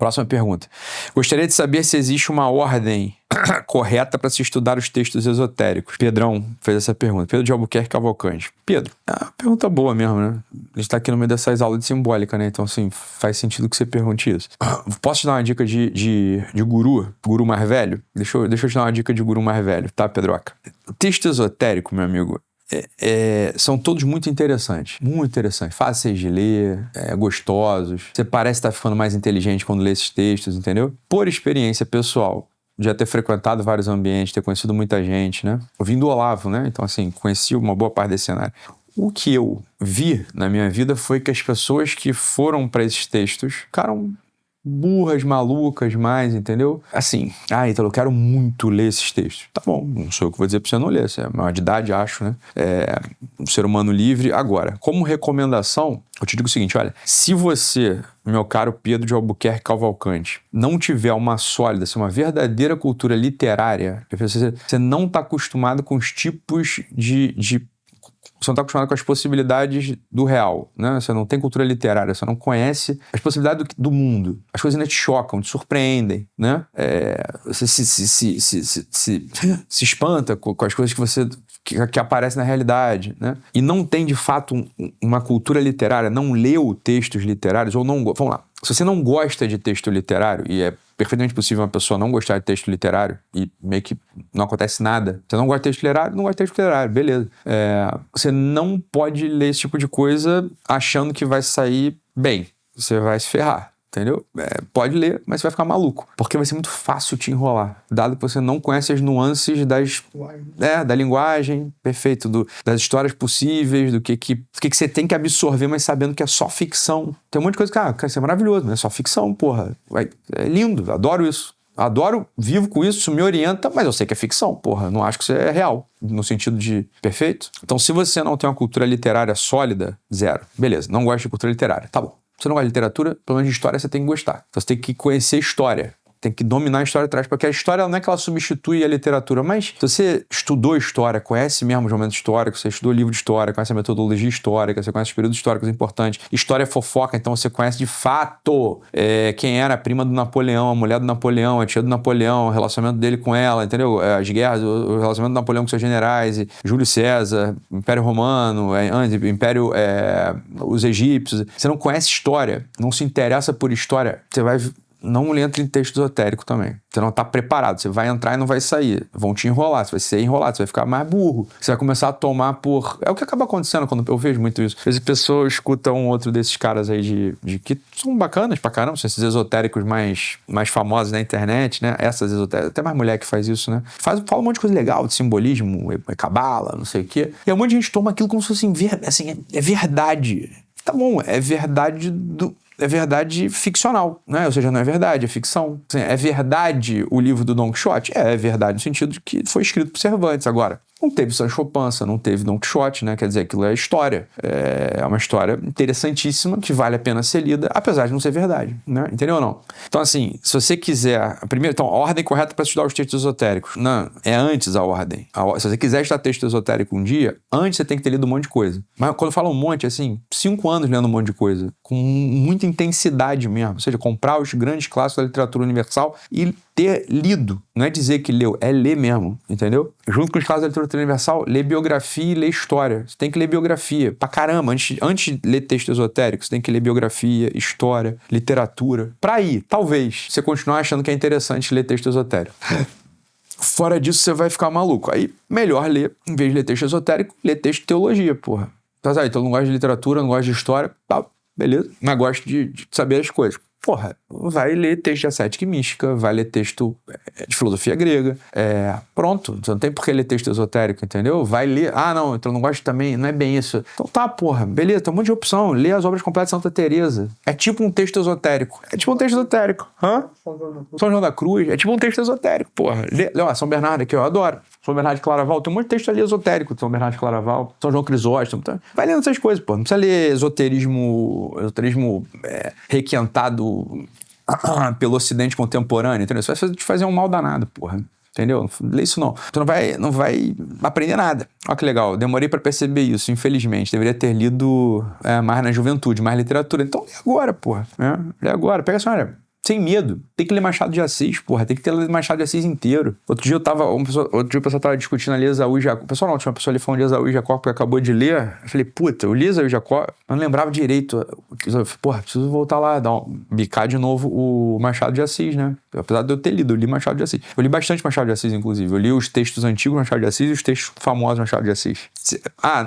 Próxima pergunta. Gostaria de saber se existe uma ordem correta para se estudar os textos esotéricos. Pedrão fez essa pergunta. Pedro de Albuquerque Cavalcante. Pedro, é uma pergunta boa mesmo, né? A gente tá aqui no meio dessas aulas de simbólica, né? Então, assim, faz sentido que você pergunte isso. Posso te dar uma dica de guru mais velho? Deixa eu te dar uma dica de guru mais velho, tá, Pedroca? O texto esotérico, meu amigo, são todos muito interessantes, fáceis de ler, gostosos. Você parece estar ficando mais inteligente quando lê esses textos, entendeu? Por experiência pessoal, já ter frequentado vários ambientes, ter conhecido muita gente, né? Eu vim do Olavo, né? Então, assim, conheci uma boa parte desse cenário. O que eu vi na minha vida foi que as pessoas que foram para esses textos ficaram burras, malucas mais, entendeu? Assim, Ítalo, eu quero muito ler esses textos. Tá bom, não sou eu que vou dizer pra você não ler, você é maior de idade, acho, né? Um ser humano livre. Agora, como recomendação, eu te digo o seguinte, olha, se você, meu caro Pedro de Albuquerque Cavalcante, não tiver uma sólida, uma verdadeira cultura literária, você não está acostumado com os tipos você não está acostumado com as possibilidades do real, né? Você não tem cultura literária, você não conhece as possibilidades do mundo. As coisas ainda te chocam, te surpreendem, né? Você se espanta com as coisas que aparecem na realidade, né? E não tem, de fato, uma cultura literária, não leu textos literários, ou não... Vamos lá. Se você não gosta de texto literário, e é perfeitamente possível uma pessoa não gostar de texto literário e meio que não acontece nada. Você não gosta de texto literário, não gosta de texto literário, beleza. Você não pode ler esse tipo de coisa achando que vai sair bem. Você vai se ferrar. Entendeu? Pode ler, mas você vai ficar maluco. Porque vai ser muito fácil te enrolar. Dado que você não conhece as nuances da linguagem, perfeito, das histórias possíveis, do que você tem que absorver, mas sabendo que é só ficção. Tem um monte de coisa que, isso é maravilhoso, mas é só ficção, porra. É lindo, adoro isso. Adoro, vivo com isso me orienta, mas eu sei que é ficção, porra. Não acho que isso é real, no sentido de perfeito. Então, se você não tem uma cultura literária sólida, zero. Beleza, não gosta de cultura literária, tá bom. Você não gosta de literatura, pelo menos de história você tem que gostar. Então você tem que conhecer a história. Tem que dominar a história atrás, porque a história não é que ela substitui a literatura, mas se você estudou história, conhece mesmo os momentos históricos, você estudou livro de história, conhece a metodologia histórica, você conhece os períodos históricos importantes, história é fofoca, então você conhece de fato quem era a prima do Napoleão, a mulher do Napoleão, a tia do Napoleão, o relacionamento dele com ela, entendeu? As guerras, o relacionamento do Napoleão com seus generais, Júlio César, Império Romano, Império, os egípcios. Você não conhece história, não se interessa por história, você vai... Não entra em texto esotérico também. Você não está preparado. Você vai entrar e não vai sair. Vão te enrolar. Você vai ser enrolado. Você vai ficar mais burro. Você vai começar a tomar por... É o que acaba acontecendo quando eu vejo muito isso. Às vezes pessoas escutam um outro desses caras aí de que são bacanas pra caramba. São esses esotéricos mais famosos na internet, né? Essas esotéricas. Até mais mulher que faz isso, né? Fala um monte de coisa legal, de simbolismo, cabala, não sei o quê. E um monte de gente toma aquilo como se fosse é verdade. Tá bom, é verdade ficcional, né? Ou seja, não é verdade, é ficção. Assim, é verdade o livro do Don Quixote? É verdade no sentido de que foi escrito por Cervantes. Agora, não teve Sancho Panza, não teve Don Quixote, né? Quer dizer, aquilo é história. É uma história interessantíssima que vale a pena ser lida, apesar de não ser verdade, né? Entendeu ou não? Então, assim, se você quiser... Então, a ordem correta para estudar os textos esotéricos. Não, é antes a ordem. Se você quiser estudar texto esotérico um dia, antes você tem que ter lido um monte de coisa. Mas quando eu falo um monte, assim, 5 anos lendo um monte de coisa, com muita intensidade mesmo. Ou seja, comprar os grandes clássicos da literatura universal e ter lido. Não é dizer que leu, é ler mesmo, entendeu? Junto com os clássicos da literatura universal, ler biografia e ler história. Você tem que ler biografia pra caramba. Antes de ler texto esotérico, você tem que ler biografia, história, literatura. Pra aí, talvez, você continuar achando que é interessante ler texto esotérico. Fora disso, você vai ficar maluco. Aí, melhor ler, em vez de ler texto esotérico, ler texto de teologia, porra. Então eu não gosto de literatura, não gosto de história, tá, beleza. Mas gosto de saber as coisas. Porra, vai ler texto de ascética e mística, vai ler texto de filosofia grega. Pronto, você não tem por que ler texto esotérico, entendeu? Vai ler, não, então não gosto também, não é bem isso. Então tá, porra, beleza, tem um monte de opção. Lê as obras completas de Santa Teresa. É tipo um texto esotérico. Hã? São João da Cruz. É tipo um texto esotérico, porra. Lê, São Bernardo aqui, eu adoro. São Bernardo de Claraval, tem um monte de texto ali esotérico. São Bernardo de Claraval, São João Crisóstomo. Tá? Vai lendo essas coisas, pô. Não precisa ler esoterismo requentado pelo Ocidente contemporâneo, entendeu? Isso vai te fazer um mal danado, porra. Entendeu? Lê isso não. Tu não vai aprender nada. Olha que legal. Demorei pra perceber isso, infelizmente. Deveria ter lido mais na juventude, mais literatura. Então lê agora, porra. Lê agora. Pega assim, olha... sem medo. Tem que ler Machado de Assis, porra. Tem que ter lido Machado de Assis inteiro. Outro dia o pessoal tava discutindo ali Esaú e Jacó. O pessoal não, tinha uma pessoa ali falando de Esaú e Jacó porque acabou de ler. Eu falei, puta, eu li Esaú e Jacó, eu não lembrava direito. Eu falei, porra, preciso voltar lá, bicar de novo o Machado de Assis, né? Apesar de eu ter lido, eu li Machado de Assis. Eu li bastante Machado de Assis, inclusive. Eu li os textos antigos do Machado de Assis e os textos famosos do Machado de Assis.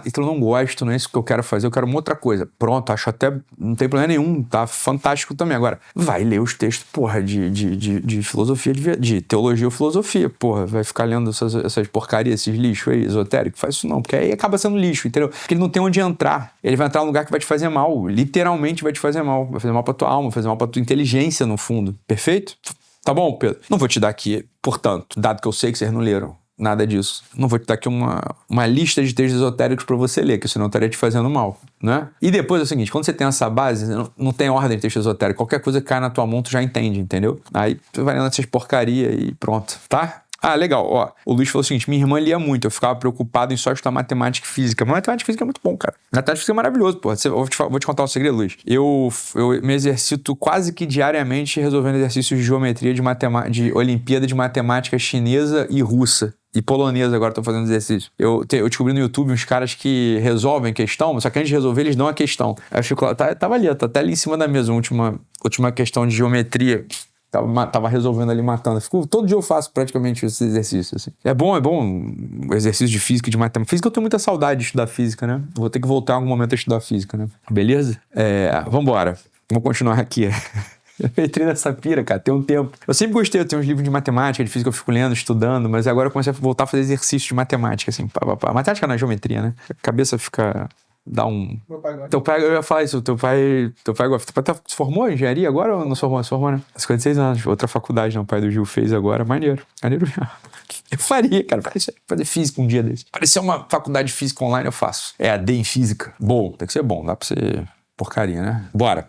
Então eu não gosto, não é isso que eu quero fazer, eu quero uma outra coisa. Pronto, acho até, não tem problema nenhum, tá fantástico também. Agora, vai ler os textos, porra, de filosofia, de teologia ou filosofia, porra. Vai ficar lendo essas porcarias, esses lixos aí, esotéricos. Faz isso não, porque aí acaba sendo lixo, entendeu? Porque ele não tem onde entrar. Ele vai entrar num lugar que vai te fazer mal, literalmente vai te fazer mal. Vai fazer mal pra tua alma, vai fazer mal pra tua inteligência, no fundo. Perfeito? Tá bom, Pedro? Não vou te dar aqui, portanto, dado que eu sei que vocês não leram nada disso, não vou te dar aqui uma lista de textos esotéricos pra você ler, que senão eu estaria te fazendo mal, né? E depois é o seguinte, quando você tem essa base, não tem ordem de texto esotérico, qualquer coisa que cai na tua mão, tu já entende, entendeu? Aí tu vai lendo essas porcaria e pronto, tá? Legal, ó. O Luiz falou o seguinte, minha irmã lia muito, eu ficava preocupado em só estudar matemática e física. Mas matemática e física é muito bom, cara. Matemática e física é maravilhoso, pô. Vou te contar um segredo, Luiz. Eu me exercito quase que diariamente resolvendo exercícios de geometria de Olimpíada de Matemática chinesa e russa. E polonesa agora estão fazendo exercício. Eu descobri no YouTube uns caras que resolvem questão, só que antes de resolver eles dão a questão. Aí eu fico lá, tava ali, tá até ali em cima da mesa, última questão de geometria. Tava resolvendo ali, matando. Todo dia eu faço praticamente esse exercício, assim. É bom o exercício de física e de matemática. Física eu tenho muita saudade de estudar física, né? Vou ter que voltar em algum momento a estudar física, né? Beleza? Vambora. Vamos continuar aqui. Eu entrei nessa pira, cara, tem um tempo. Eu sempre gostei, eu tenho uns livros de matemática, de física, eu fico lendo, estudando, mas agora eu comecei a voltar a fazer exercício de matemática, assim. Matemática na geometria, né? A cabeça fica... Meu pai gosta. Teu pai, eu ia falar isso, teu pai gosta. Teu pai se formou em engenharia agora ou não se formou? Se formou, né? 56 anos, outra faculdade, né? O pai do Gil fez agora, maneiro mesmo. Eu faria, cara, fazer física um dia desse. Parecer uma faculdade de física online, eu faço. AD em física. Bom, tem que ser bom, dá pra ser porcaria, né? Bora.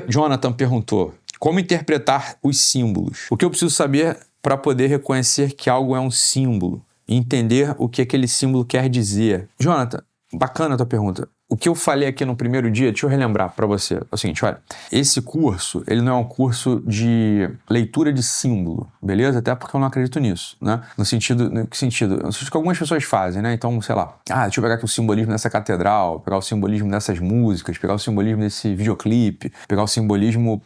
Jonathan perguntou, como interpretar os símbolos? O que eu preciso saber para poder reconhecer que algo é um símbolo e entender o que aquele símbolo quer dizer? Jonathan, bacana a tua pergunta. O que eu falei aqui no primeiro dia, deixa eu relembrar para você. É o seguinte, olha, esse curso, ele não é um curso de leitura de símbolo, beleza? Até porque eu não acredito nisso, né? No sentido que algumas pessoas fazem, né? Então, sei lá, deixa eu pegar aqui o simbolismo dessa catedral, pegar o simbolismo dessas músicas, pegar o simbolismo desse videoclipe, pegar o simbolismo...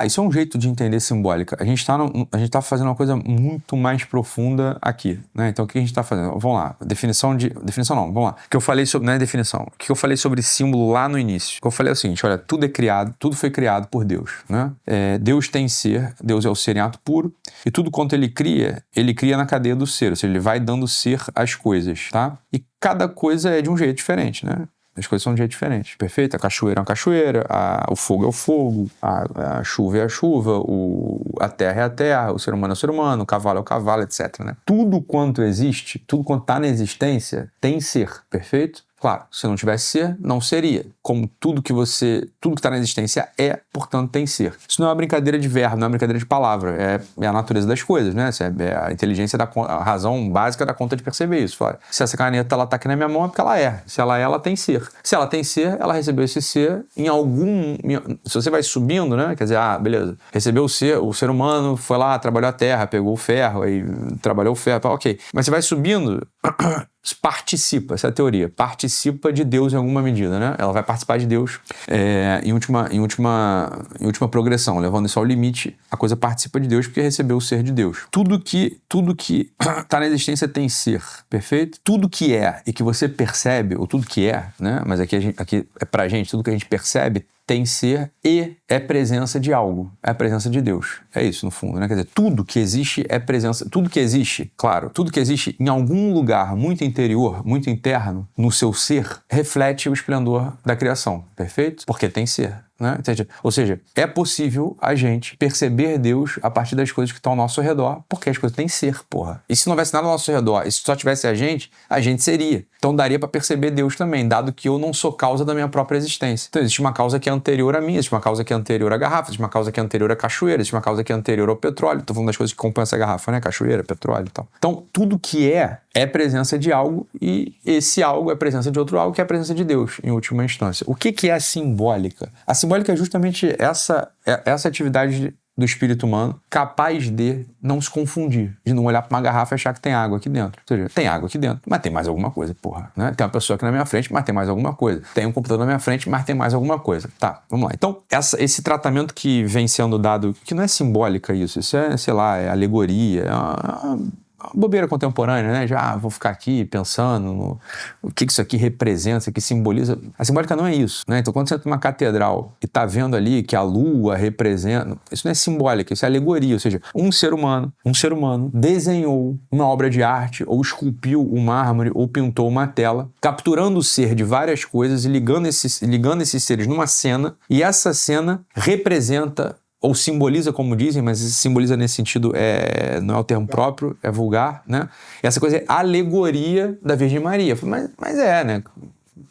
isso é um jeito de entender simbólica. A gente tá fazendo uma coisa muito mais profunda aqui, né? Então, o que a gente tá fazendo? Vamos lá, definição não, vamos lá. O que eu falei sobre, não é definição, o que eu falei sobre símbolo lá no início? O que eu falei é o seguinte, olha, tudo foi criado por Deus, né? Deus tem ser, Deus é o ser em ato puro, e tudo quanto ele cria na cadeia do ser, ou seja, ele vai dando ser às coisas, tá? E cada coisa é de um jeito diferente, né? As coisas são de jeito diferente, perfeito? A cachoeira é uma cachoeira, o fogo é o fogo, a chuva é a chuva, a terra é a terra, o ser humano é o ser humano, o cavalo é o cavalo, etc, né? Tudo quanto existe, tudo quanto está na existência, tem ser, perfeito? Claro, se não tivesse ser, não seria. Como tudo que está na existência é, portanto, tem ser. Isso não é uma brincadeira de verbo, não é uma brincadeira de palavra. É a natureza das coisas, né? É a inteligência, a razão básica da conta de perceber isso. Fala, se essa caneta ela tá aqui na minha mão é porque ela é. Se ela é, ela tem ser. Se ela tem ser, ela recebeu esse ser em algum... Se você vai subindo, né? Quer dizer, beleza. Recebeu o ser humano foi lá, trabalhou a terra, pegou o ferro, aí trabalhou o ferro, ok. Mas você vai subindo... participa, essa é a teoria, participa de Deus em alguma medida, né? Ela vai participar de Deus em última progressão, levando isso ao limite, a coisa participa de Deus porque recebeu o ser de Deus. Tudo que está na existência tem ser, perfeito? Tudo que é e que você percebe, ou tudo que é, né? Mas aqui é pra gente, tudo que a gente percebe tem ser e é presença de algo, é a presença de Deus. É isso, no fundo, né? Quer dizer, tudo que existe é presença, tudo que existe, claro, tudo que existe em algum lugar muito interior, muito interno, no seu ser, reflete o esplendor da criação, perfeito? Porque tem ser. Né? Ou seja, é possível a gente perceber Deus a partir das coisas que estão ao nosso redor, porque as coisas têm ser, porra. E se não houvesse nada ao nosso redor, e se só tivesse a gente seria. Então daria para perceber Deus também, dado que eu não sou causa da minha própria existência. Então existe uma causa que é anterior a mim, existe uma causa que é anterior à garrafa, existe uma causa que é anterior à cachoeira, existe uma causa que é anterior ao petróleo. Tô falando das coisas que compõem essa garrafa, né? Cachoeira, petróleo e tal. Então tudo que é presença de algo, e esse algo é presença de outro algo, que é a presença de Deus, em última instância. O que é a simbólica? A simbólica simbólica é justamente essa atividade do espírito humano capaz de não se confundir, de não olhar para uma garrafa e achar que tem água aqui dentro. Ou seja, tem água aqui dentro, mas tem mais alguma coisa, porra. Né? Tem uma pessoa aqui na minha frente, mas tem mais alguma coisa. Tem um computador na minha frente, mas tem mais alguma coisa. Tá, vamos lá. Então, esse tratamento que vem sendo dado, que não é simbólica isso é, sei lá, é alegoria, é uma bobeira contemporânea, né? Já vou ficar aqui pensando no o que isso aqui representa, o que simboliza. A simbólica não é isso, né? Então, quando você entra numa catedral e tá vendo ali que a lua representa... Isso não é simbólica, isso é alegoria. Ou seja, um ser humano desenhou uma obra de arte, ou esculpiu um mármore, ou pintou uma tela, capturando o ser de várias coisas e ligando esses seres numa cena, e essa cena representa ou simboliza, como dizem, mas simboliza nesse sentido não é o termo próprio, é vulgar, né? E essa coisa é alegoria da Virgem Maria. Mas né?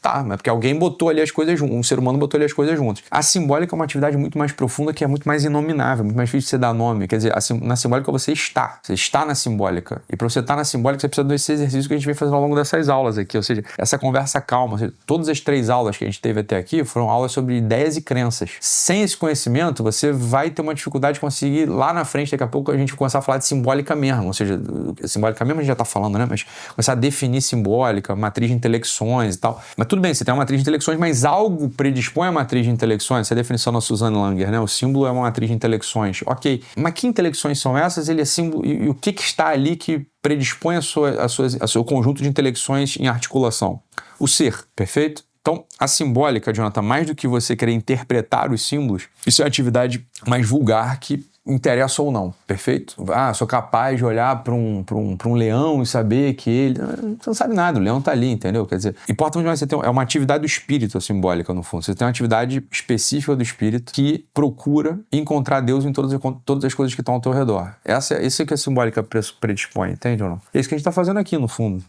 Tá, mas porque alguém botou ali as coisas juntas, um ser humano botou ali as coisas juntas. A simbólica é uma atividade muito mais profunda, que é muito mais inominável, muito mais difícil de você dar nome. Quer dizer, na simbólica você está na simbólica. E para você estar na simbólica, você precisa desse exercício que a gente vem fazendo ao longo dessas aulas aqui, ou seja, essa conversa calma. Ou seja, todas as 3 aulas que a gente teve até aqui foram aulas sobre ideias e crenças. Sem esse conhecimento, você vai ter uma dificuldade de conseguir lá na frente, daqui a pouco a gente começar a falar de simbólica mesmo, ou seja, simbólica mesmo a gente já está falando, né? Mas começar a definir simbólica, matriz de intelecções e tal. Mas tudo bem, você tem uma matriz de intelecções, mas algo predispõe a matriz de intelecções. Essa é a definição da Suzanne Langer, né? O símbolo é uma matriz de intelecções. Ok, mas que intelecções são essas? Ele é símbolo, e o que está ali que predispõe a seu conjunto de intelecções em articulação? O ser, perfeito? Então, a simbólica, Jonathan, mais do que você querer interpretar os símbolos, isso é uma atividade mais vulgar que interessa ou não, perfeito? Sou capaz de olhar para um leão e saber que ele... Você não sabe nada, o leão tá ali, entendeu? Quer dizer, importa muito mais você ter... É uma atividade do espírito, a simbólica, no fundo. Você tem uma atividade específica do espírito que procura encontrar Deus em todas as coisas que estão ao teu redor. Isso é que a simbólica predispõe, entende ou não? É isso que a gente tá fazendo aqui, no fundo.